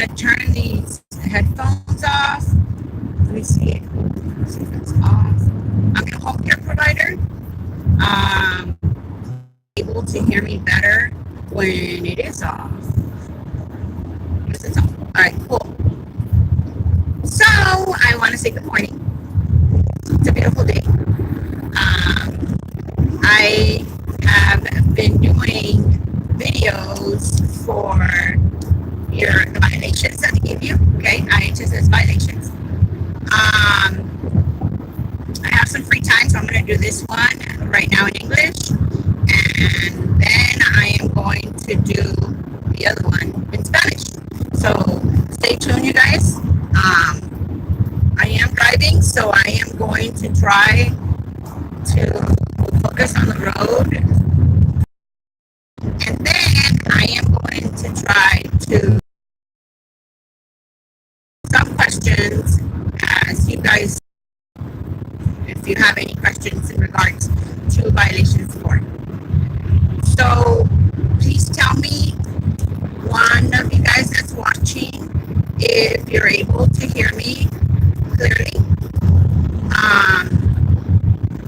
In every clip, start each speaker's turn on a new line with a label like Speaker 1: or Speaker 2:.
Speaker 1: to turn these headphones off. Let me see it. Let's see if it's off. I'm a home care provider. Able to hear me better when it is off. Yes, it's off. All right, cool. So I want to say good morning. It's a beautiful day. I have been doing videos for the violations that they give you. Okay, IHSS violations. I have some free time, so I'm going to do this one right now in English, and then I am going to do the other one in Spanish. So stay tuned, you guys. I am driving, so I am going to try to focus on the road, and then I am going to try to some questions as you guys, if you have any questions in regards to violation 4. So please tell me, one of you guys that's watching, if you're able to hear me clearly.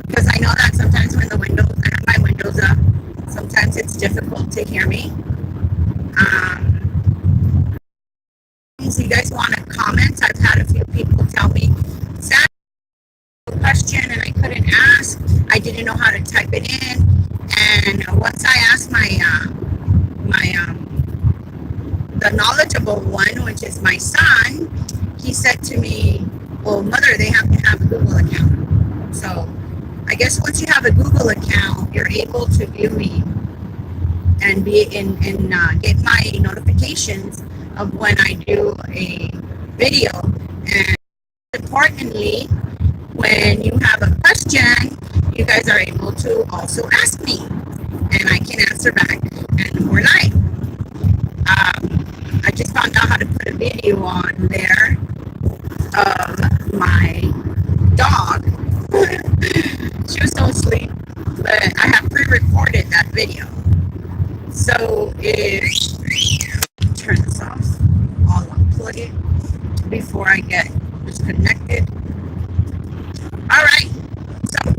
Speaker 1: Because I know that sometimes when I have my windows up, sometimes it's difficult to hear me. So you guys want to comment? I've had a few people tell me, Sam, question and I couldn't ask. I didn't know how to type it in. And once I asked the knowledgeable one, which is my son, he said to me, well, mother, they have to have a Google account. So I guess once you have a Google account, you're able to view me and get my notifications of when I do a video. And importantly, when you have a question, you guys are able to also ask me, and I can answer back, and we're live. I just found out how to put a video on there of my dog. She was so asleep, but I have pre-recorded that video. So turn this off. I'll unplug it before I get disconnected. All right. So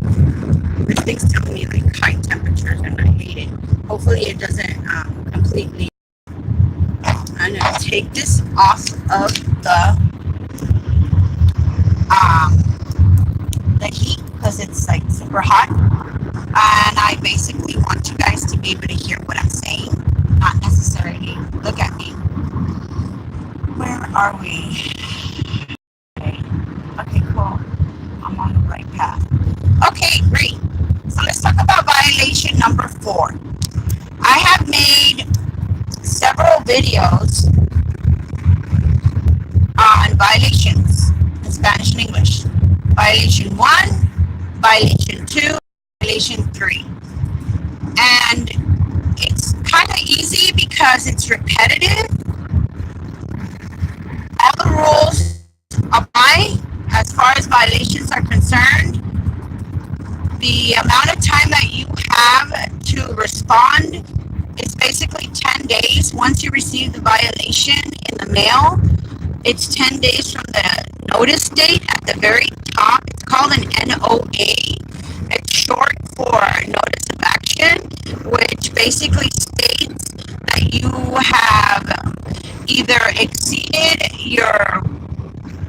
Speaker 1: this thing's telling me like high temperatures, and I hate it. Hopefully it doesn't completely. I'm gonna take this off of the heat because it's like super hot, and I basically want you guys to be able to hear what I'm saying, not necessarily look at me. Where are we? Okay, cool. I'm on the right path. Okay, great. So let's talk about violation number 4. I have made several videos on violations in Spanish and English. Violation 1, violation 2, violation 3. And it's kind of easy because it's repetitive. All the rules apply as far as violations are concerned. The amount of time that you have to respond is basically 10 days. Once you receive the violation in the mail, it's 10 days from the notice date at the very top. It's called an NOA. It's short for Notice of Action, which basically states that you have either exceeded your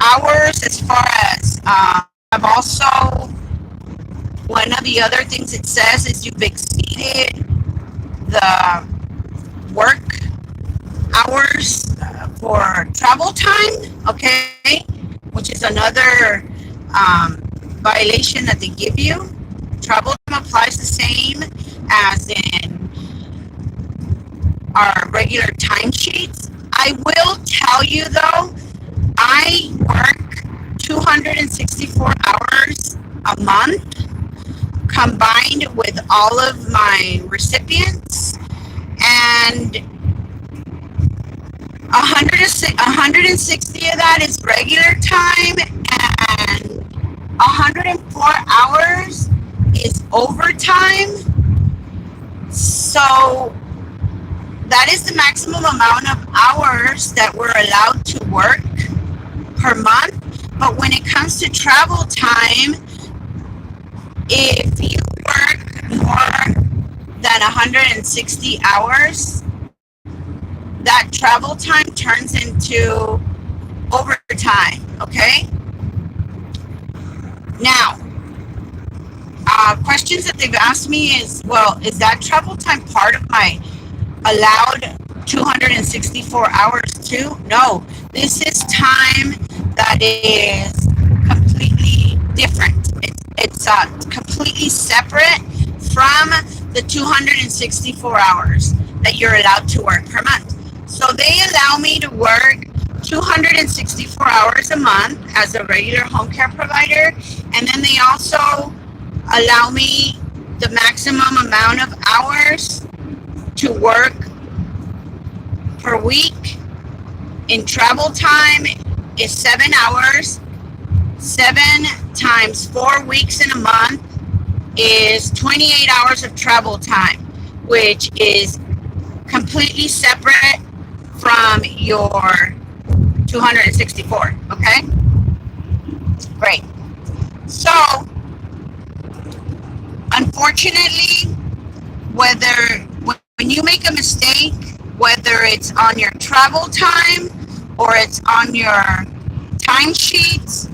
Speaker 1: hours as far as I've also, one of the other things it says is you've exceeded the work hours for travel time, okay, which is another violation that they give you. Travel time applies the same as in our regular timesheets. I will tell you though, I work 264 hours a month combined with all of my recipients, and 160 of that is regular time, and 104 hours is overtime. So that is the maximum amount of hours that we're allowed to work per month. But when it comes to travel time, if you work more than 160 hours, that travel time turns into overtime, okay? Now, questions that they've asked me is, well, is that travel time part of my allowed 264 hours too? No, this is time that is completely different. It's completely separate from the 264 hours that you're allowed to work per month. So they allow me to work 264 hours a month as a regular home care provider, and then they also allow me the maximum amount of hours to work per week in travel time is 7 hours. 7 times 4 weeks in a month is 28 hours of travel time, which is completely separate from your 264, okay? Great. So, unfortunately, when you make a mistake, whether it's on your travel time or it's on your timesheets,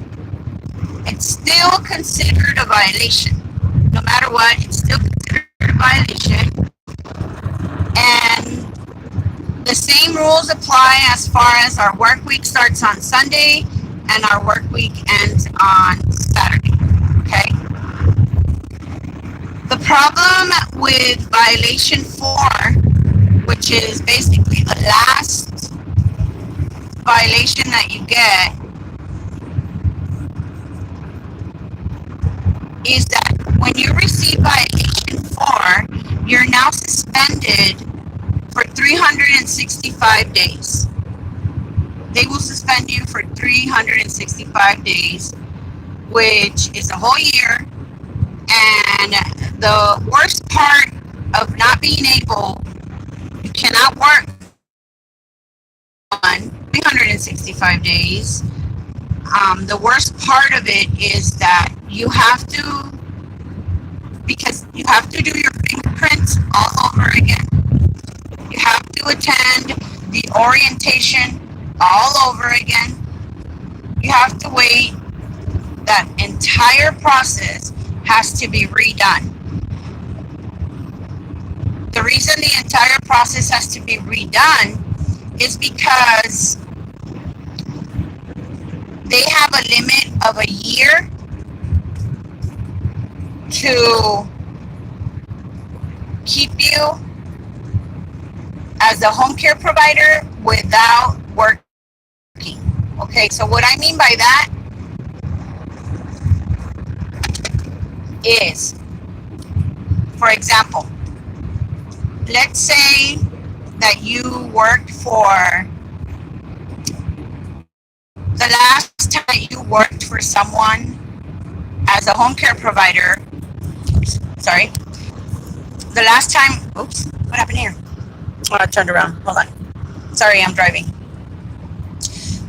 Speaker 1: it's still considered a violation. No matter what, it's still considered a violation. And the same rules apply as far as our work week starts on Sunday and our work week ends on Saturday, okay? The problem with violation 4, which is basically the last violation that you get, is that when you receive violation 4, you're now suspended for 365 days. They will suspend you for 365 days, which is a whole year. And the worst part of not being able, you cannot work on 365 days. The worst part of it is that you have to, because you have to do your fingerprints all over again. You have to attend the orientation all over again. You have to wait. That entire process has to be redone. The reason the entire process has to be redone is because they have a limit of a year to keep you as a home care provider without working. Okay, so what I mean by that is, for example, let's say that you worked for, the last time you worked for someone as a home care provider, the last time, what happened here? Oh, I turned around, hold on. Sorry, I'm driving.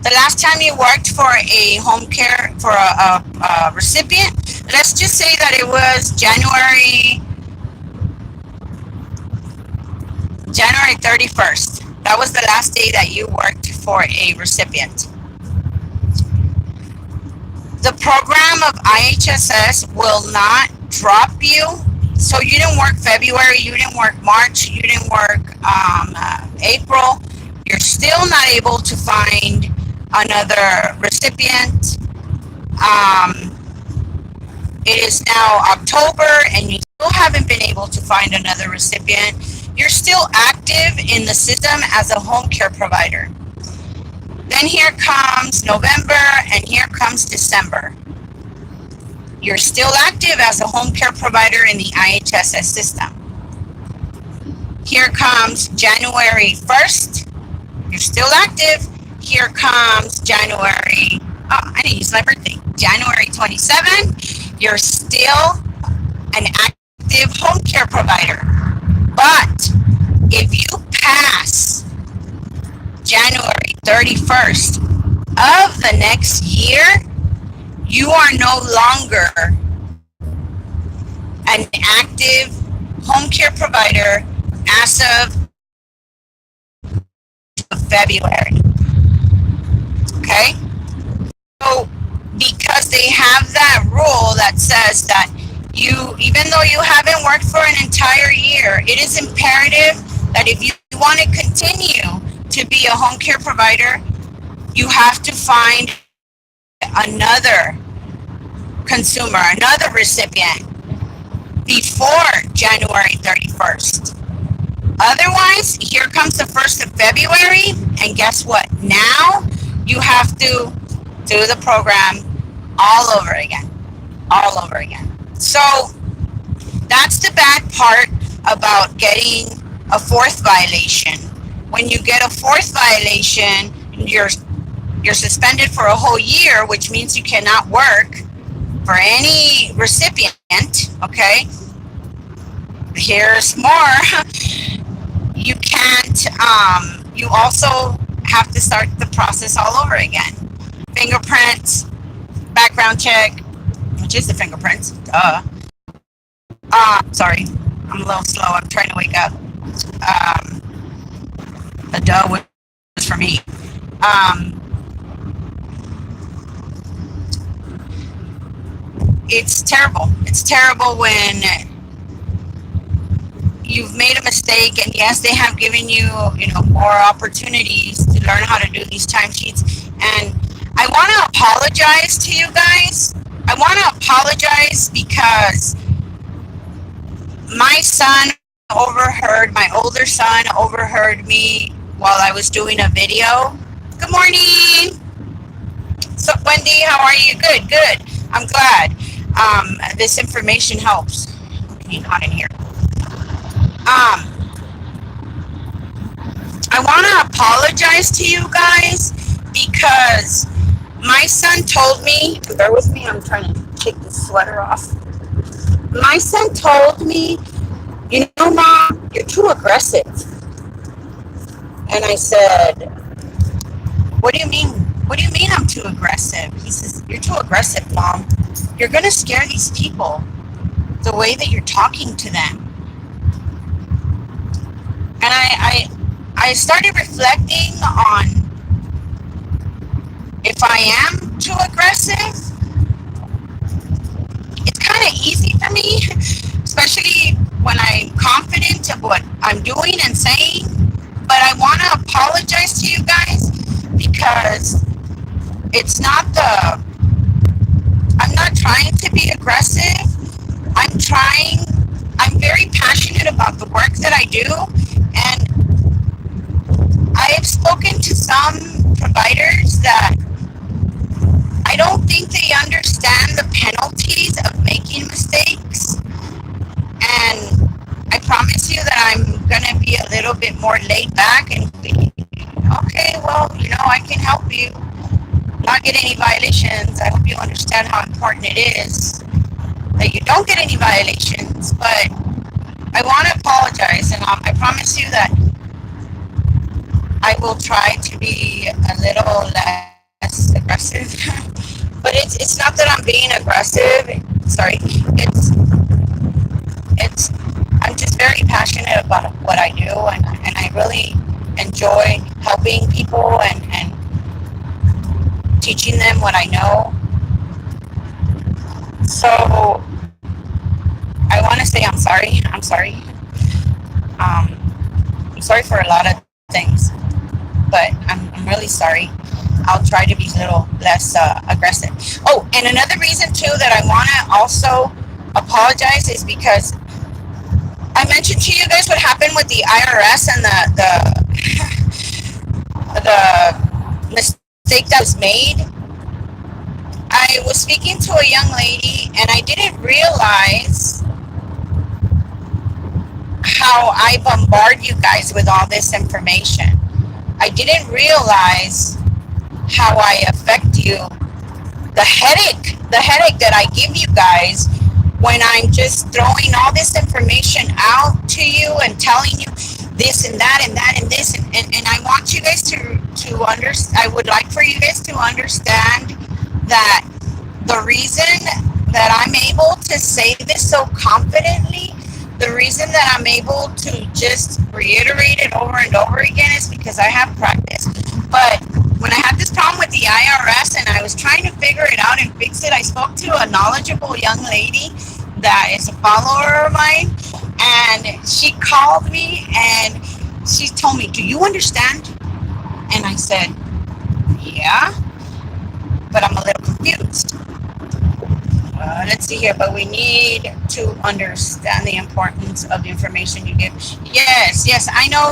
Speaker 1: The last time you worked for a home care, for a recipient, let's just say that it was January 31st. That was the last day that you worked for a recipient. The program of IHSS will not drop you. So you didn't work February, you didn't work March, you didn't work April. You're still not able to find another recipient. It is now October and you still haven't been able to find another recipient. You're still active in the system as a home care provider. Then here comes November and here comes December. You're still active as a home care provider in the IHSS system. Here comes January 1st. You're still active. Here comes January, I didn't use my birthday. January 27th. You're still an active home care provider. But if you pass January 31st of the next year, you are no longer an active home care provider as of February. Okay? So, because they have that rule that says that even though you haven't worked for an entire year, it is imperative that if you want to continue to be a home care provider, you have to find another consumer, another recipient before January 31st. Otherwise, here comes the 1st of February, and guess what? Now you have to do the program all over again. All over again. So that's the bad part about getting a fourth violation. When you get a fourth violation, you're suspended for a whole year, which means you cannot work for any recipient. Okay? Here's more. You can't, you also have to start the process all over again. Fingerprints, background check, which is the fingerprints, duh. Sorry, I'm a little slow, I'm trying to wake up. The duh was for me. It's terrible. It's terrible when you've made a mistake, and yes, they have given you, more opportunities to learn how to do these timesheets. And I want to apologize to you guys. I want to apologize because my older son overheard me while I was doing a video. Good morning. So, Wendy, how are you? Good, good. I'm glad. This information helps. It's hot in here. I want to apologize to you guys because my son told me, bear with me, I'm trying to take this sweater off. My son told me, Mom, you're too aggressive. And I said, what do you mean? What do you mean I'm too aggressive? He says, you're too aggressive, Mom. You're going to scare these people the way that you're talking to them. And I started reflecting on if I am too aggressive. It's kind of easy for me, especially when I'm confident of what I'm doing and saying. But I want to apologize to you guys because I'm not trying to be aggressive. I'm very passionate about the work that I do, and I have spoken to some providers that I don't think they understand the penalties of making mistakes. And I promise you that I'm going to be a little bit more laid back and be, okay, well, I can help you not get any violations. I hope you understand how important it is that you don't get any violations. But I want to apologize, and I promise you that I will try to be a little less aggressive. But it's not that I'm being aggressive. Sorry. It's I'm just very passionate about what I do, and I really enjoy helping people and teaching them what I know. So I want to say I'm sorry. I'm sorry for a lot of things, but I'm really sorry. I'll try to be a little less aggressive. Oh, and another reason too that I want to also apologize is because I mentioned to you guys what happened with the IRS and the mistake that was made. I was speaking to a young lady, and I didn't realize how I bombard you guys with all this information. I didn't realize how I affect you. The headache that I give you guys when I'm just throwing all this information out to you and telling you, this and that and that and this and I want you guys to understand. I would like for you guys to understand that the reason that I'm able to say this so confidently, the reason that I'm able to just reiterate it over and over again is because I have practice. But when I had this problem with the IRS and I was trying to figure it out and fix it, I spoke to a knowledgeable young lady that is a follower of mine, and she called me and she told me, "Do you understand?" And I said, "Yeah, but I'm a little confused." Let's see here, but we need to understand the importance of the information you give. Yes, I know,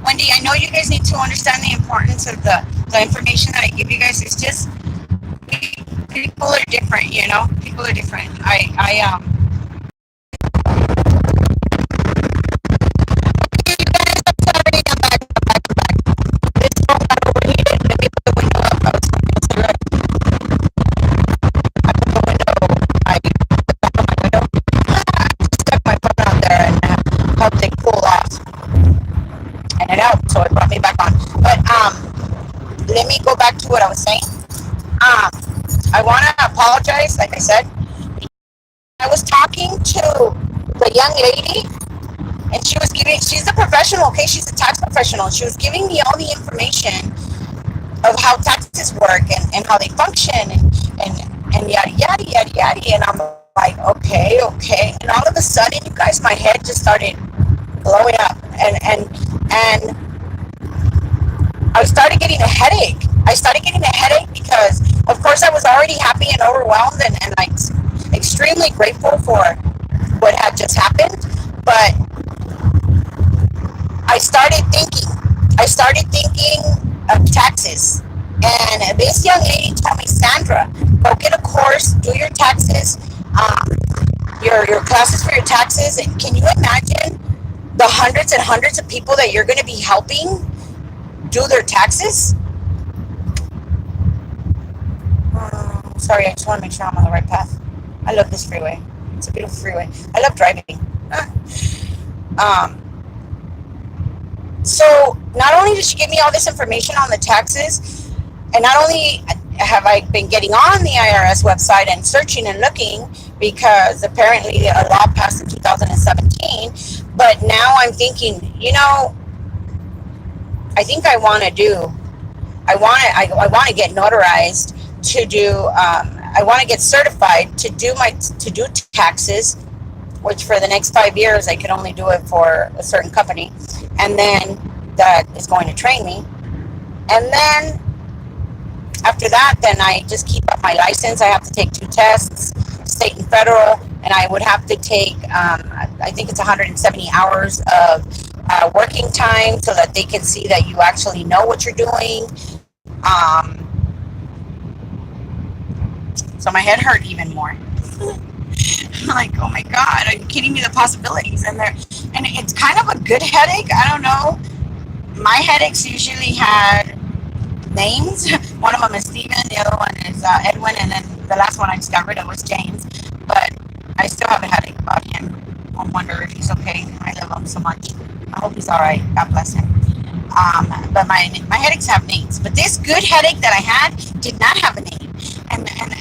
Speaker 1: Wendy, I know you guys need to understand the importance of the information that I give you guys. It's just, people are different, people are different. You guys, I'm sorry, I'm back, This phone got overheated. Let me put the window up. I was smoking a cigarette. I put the window, I put the back of my window. I just stuck my phone out there and helped it cool off. And it helped, so it brought me back on. But let me go back to what I was saying. I want to apologize, like I said. I was talking to the young lady, and she's a professional, okay? She's a tax professional. She was giving me all the information of how taxes work and how they function and yada, yada, yada, yada. And I'm like, okay. And all of a sudden, you guys, my head just started blowing up. And I started getting a headache. Because, of course, I was already happy and overwhelmed and like extremely grateful for what had just happened. But I started thinking of taxes. And this young lady told me, "Sandra, go get a course, do your taxes, your classes for your taxes." And can you imagine the hundreds and hundreds of people that you're going to be helping do their taxes? Sorry, I just want to make sure I'm on the right path. I love this freeway. It's a beautiful freeway. I love driving. So not only did she give me all this information on the taxes, and not only have I been getting on the IRS website and searching and looking, because apparently a law passed in 2017, but now I'm thinking, I think I want to get notarized to do. I want to get certified to do taxes, which for the next 5 years I could only do it for a certain company, and then that is going to train me, and then after that, then I just keep up my license. I have to take 2 tests, state and federal, and I would have to take, I think it's 170 hours of working time so that they can see that you actually know what you're doing. So my head hurt even more. I'm like, oh my God, are you kidding me? The possibilities and it's kind of a good headache. I don't know. My headaches usually had names. One of them is Steven, the other one is Edwin, and then the last one I just got rid of was James. But I still have a headache about him. I wonder if he's okay. I love him so much. I hope he's all right. God bless him. But my headaches have names. But this good headache that I had did not have a name.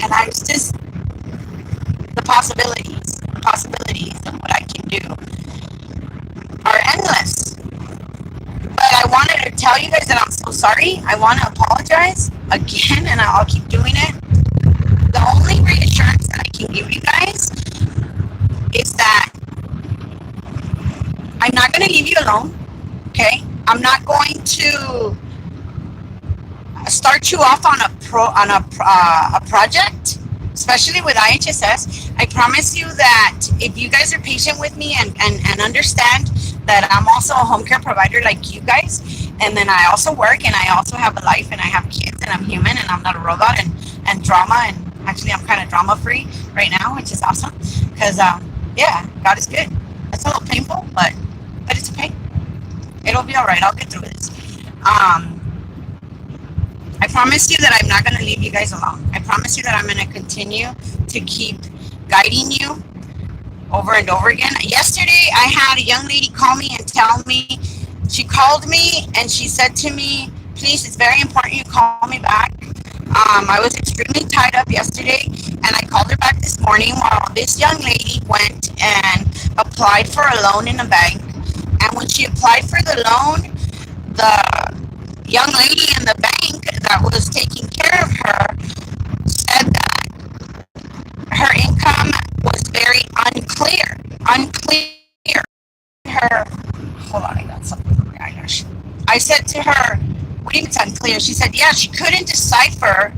Speaker 1: And I was just, the possibilities of what I can do are endless. But I wanted to tell you guys that I'm so sorry. I want to apologize again, and I'll keep doing it. The only reassurance that I can give you guys is that I'm not going to leave you alone, okay? I'm not going to start you off on a project, especially with IHSS. I promise you that if you guys are patient with me and understand that I'm also a home care provider like you guys, and then I also work and I also have a life and I have kids and I'm human and I'm not a robot and drama, and actually I'm kind of drama free right now, which is awesome because God is good. It's a little painful, but it's okay. It'll be all right. I'll get through this. I promise you that I'm not going to leave you guys alone. I promise you that I'm going to continue to keep guiding you over and over again. Yesterday, I had a young lady call me and tell me She called me and she said to me, please, it's very important you call me back. I was extremely tied up yesterday, and I called her back this morning while this young lady went and applied for a loan in a bank. And when she applied for the loan, the young lady in the bank that was taking care of her said that her income was very unclear. Unclear. Her, hold on, I got something on my eyelash. I said to her, what do you mean it's unclear? She said, yeah, she couldn't decipher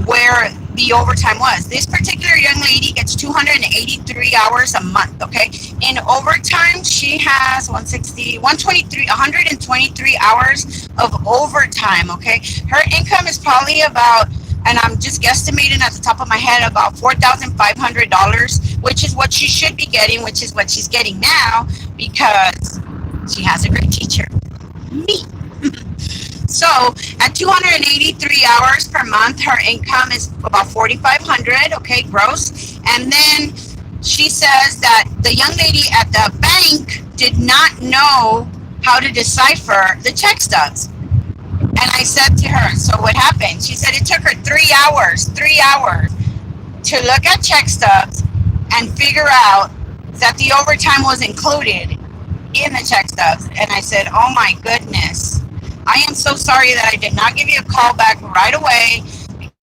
Speaker 1: where the overtime was. This particular young lady gets 283 hours a month, okay? In overtime, she has 123 hours of overtime, okay? Her income is probably about, and I'm just guesstimating at the top of my head, about $4,500, which is what she should be getting, which is what she's getting now because she has a great teacher, me. So at 283 hours per month, her income is about 4,500, okay, gross. And then she says that the young lady at the bank did not know how to decipher the check stubs. And I said to her, so what happened? She said it took her 3 hours to look at check stubs and figure out that the overtime was included in the check stubs. And I said, oh my goodness. I am so sorry that I did not give you a call back right away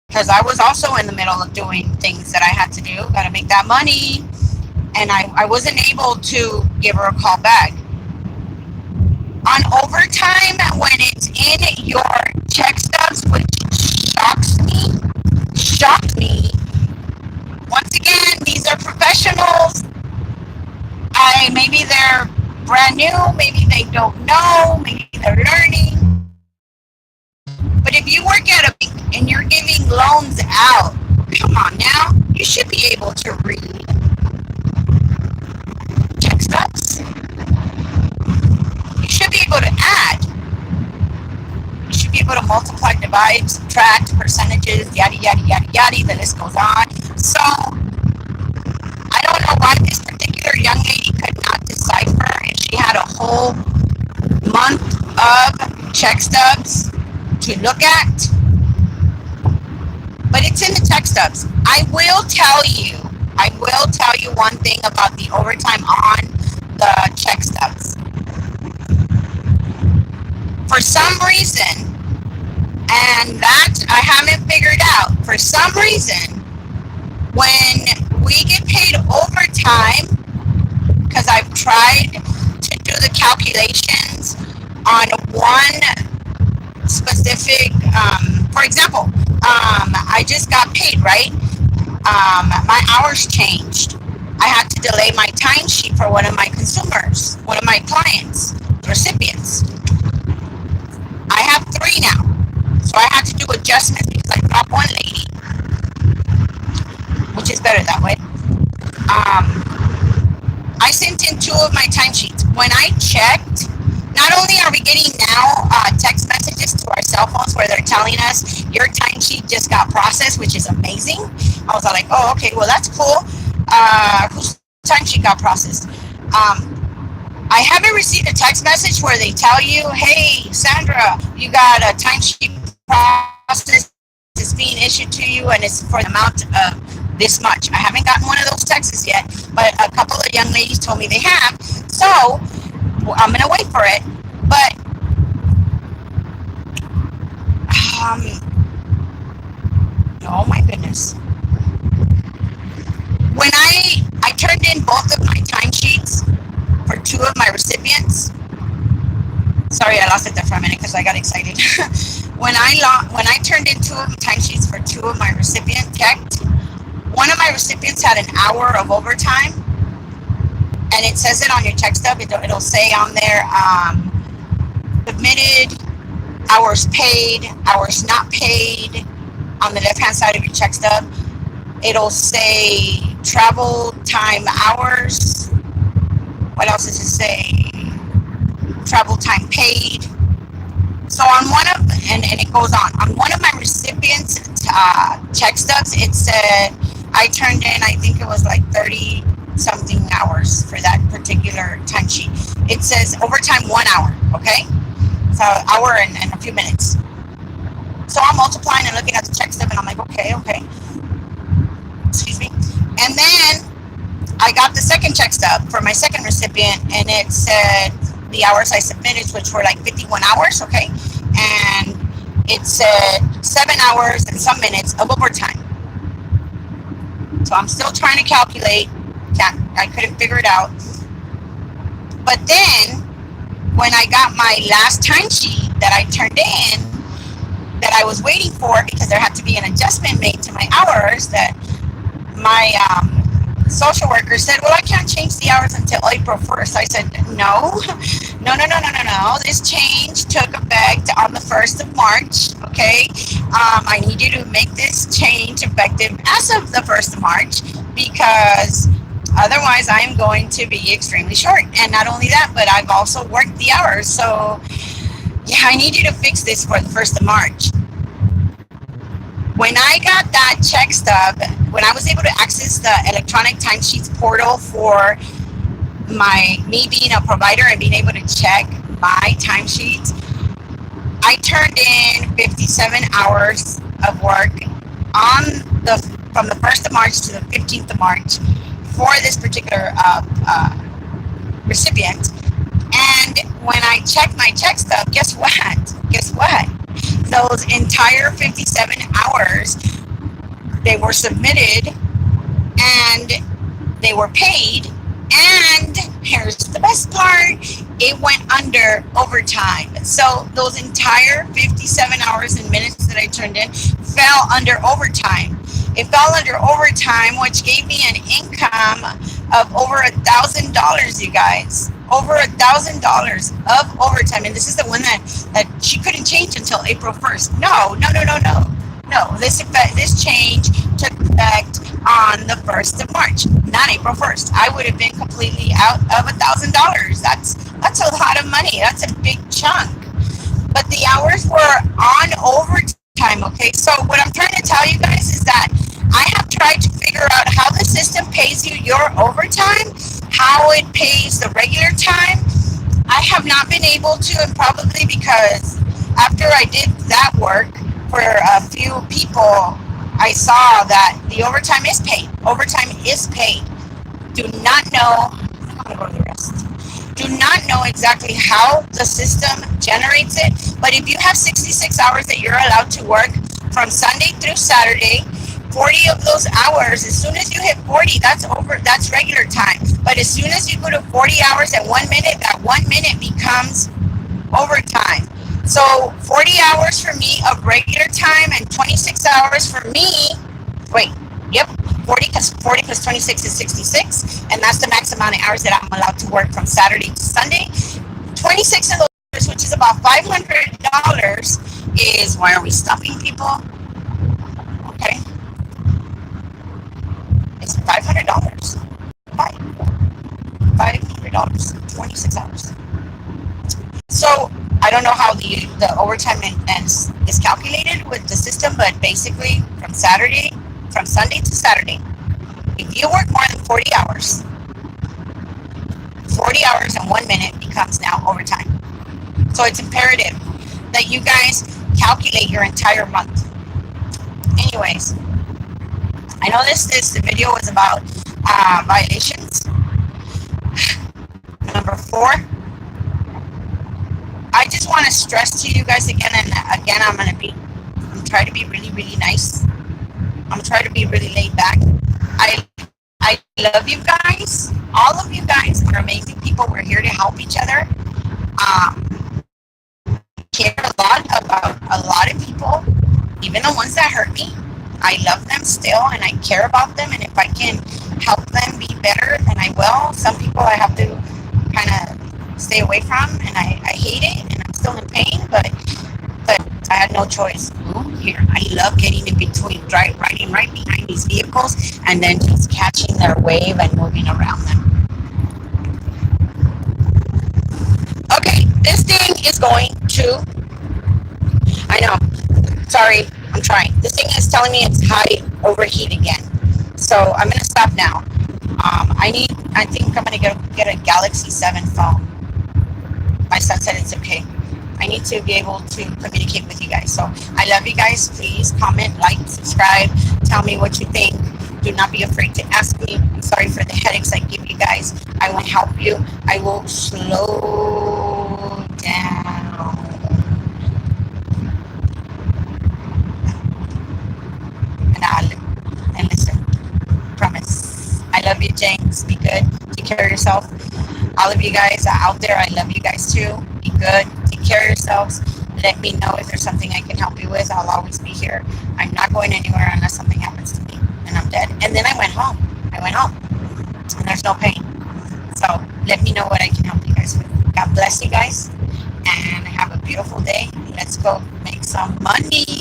Speaker 1: because I was also in the middle of doing things that I had to do. Got to make that money. And I wasn't able to give her a call back. On overtime, when it's in your check stubs, which shocked me. Once again, these are professionals. Maybe they're brand new, maybe they don't know, maybe they're learning. But if you work at a bank and you're giving loans out, come on now, you should be able to read check stubs. You should be able to add. You should be able to multiply, divide, subtract, percentages, yada, yada, yada, yada, the list goes on. So, I don't know why this particular young lady could not decipher if she had a whole month of check stubs to look at. But it's in the check stubs. I will tell you one thing about the overtime on the check stubs. For some reason, and that I haven't figured out, for some reason, when we get paid overtime, because I've tried to do the calculations on one specific, for example, I just got paid, right? My hours changed. I had to delay my timesheet for one of my consumers, one of my clients, recipients. I have 3 now, so I had to do adjustments because I dropped one lady, which is better that way. I sent in 2 of my timesheets. When I checked, not only are we getting now text messages to our cell phones where they're telling us your timesheet just got processed, which is amazing. I was like, oh, okay, well, that's cool. Whose timesheet got processed? I haven't received a text message where they tell you, hey, Sandra, you got a timesheet process is being issued to you and it's for the amount of this much. I haven't gotten one of those texts yet, but a couple of young ladies told me they have. So I'm going to wait for it. But oh my goodness. When I turned in both of my timesheets for 2 of my recipients. Sorry, I lost it there for a minute because I got excited. When I turned in 2 of the timesheets for 2 of my recipients, checked, one of my recipients had an hour of overtime, and it says it on your check stub. It'll say on there, submitted, hours paid, hours not paid. On the left-hand side of your check stub, it'll say travel time hours. What else does it say? Travel time paid. So on one of, and it goes on one of my recipients' check stubs, it said I turned in, I think it was like 30 something hours for that particular timesheet. It says overtime 1 hour, okay? So hour and a few minutes. So I'm multiplying and looking at the check stub, and I'm like, okay. Excuse me. And then I got the second check stub for my second recipient, and it said the hours I submitted, which were like 51 hours, okay? And it said 7 hours and some minutes of overtime. So I'm still trying to calculate. I couldn't figure it out. But then, when I got my last timesheet that I turned in, that I was waiting for, because there had to be an adjustment made to my hours, that my social worker said, well, I can't change the hours until April 1st. I said, no. This change took effect on the 1st of March, okay? I need you to make this change effective as of the 1st of March, because otherwise I am going to be extremely short. And not only that, but I've also worked the hours. So, yeah, I need you to fix this for the 1st of March. When I got that check stub, when I was able to access the electronic timesheets portal for me being a provider and being able to check my timesheets, I turned in 57 hours of work from the 1st of March to the 15th of March for this particular recipient. And when I checked my check stub, guess what? Those entire 57 hours, they were submitted and they were paid. And here's the best part, it went under overtime. So those entire 57 hours and minutes that I turned in fell under overtime. It fell under overtime, which gave me an income of over $1,000, you guys. Over $1,000 of overtime. And this is the one that she couldn't change until April 1st. No. This change took effect on the 1st of March, not April 1st. I would have been completely out of $1,000. That's a lot of money. That's a big chunk. But the hours were on overtime, okay? So what I'm trying to tell you guys is that I have tried to figure out how the system pays you your overtime, how it pays the regular time. I have not been able to, and probably because after I did that work for a few people, I saw that the overtime is paid. Overtime is paid. Do not know, I'm going to go to the rest. Do not know exactly how the system generates it, but if you have 66 hours that you're allowed to work from Sunday through Saturday, 40 of those hours, as soon as you hit 40, that's regular time. But as soon as you go to 40 hours and 1 minute, that 1 minute becomes overtime. So 40 hours for me of regular time and 26 hours for me, 40 plus 26 is 66, and that's the max amount of hours that I'm allowed to work from Saturday to Sunday. 26 of those, which is about $500, is, why are we stopping people? Okay. It's $500. $500, 26 hours. So I don't know how the overtime is calculated with the system, but basically from Sunday to Saturday, if you work more than 40 hours, 40 hours and 1 minute becomes now overtime. So it's imperative that you guys calculate your entire month. Anyways, I know this video was about violations. Number 4, I just want to stress to you guys again and again, I'm trying to be really, really nice. I'm trying to be really laid back. I love you guys. All of you guys are amazing people. We're here to help each other. Care a lot about a lot of people, even the ones that hurt me. I love them still, and I care about them, and if I can help them be better, then I will. Some people I have to kind of stay away from, and I hate it, and I'm still in pain, but I had no choice. Here, I love getting in between, riding right behind these vehicles, and then just catching their wave and moving around them. Okay, this thing is going to, I know, sorry, I'm trying. This thing is telling me it's high overheat again. So I'm going to stop now. I think I'm gonna get a Galaxy 7 phone. My son said it's okay. I need to be able to communicate with you guys. So I love you guys. Please comment, like, subscribe. Tell me what you think. Do not be afraid to ask me. I'm sorry for the headaches I give you guys. I will help you. I will slow down. And listen. Promise. I love you, James. Be good. Take care of yourself. All of you guys out there, I love you guys too. Be good. Take care of yourselves. Let me know if there's something I can help you with. I'll always be here. I'm not going anywhere unless something happens to me and I'm dead. And then I went home. And there's no pain. So let me know what I can help you guys with. God bless you guys. And have a beautiful day. Let's go make some money.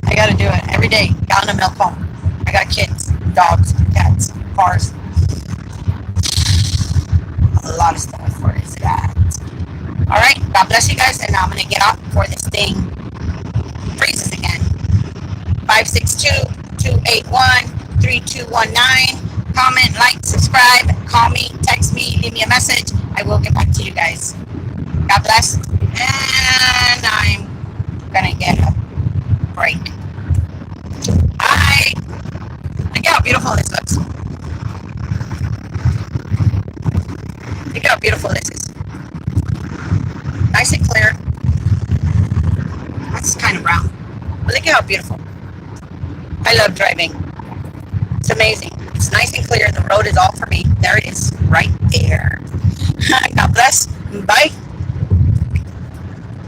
Speaker 1: I gotta do it every day. Gallon of milk home. I got kids, dogs, cats, cars. A lot of stuff. Where is it at? All right. God bless you guys. And now I'm going to get off before this thing freezes again. 562-281-3219. Comment, like, subscribe, call me, text me, leave me a message. I will get back to you guys. God bless. And I'm going to get a break. Bye. Look how beautiful this looks. Look how beautiful this is. Nice and clear. That's kind of brown. But look at how beautiful. I love driving. It's amazing. It's nice and clear. The road is all for me. There it is. Right there. God bless. Bye.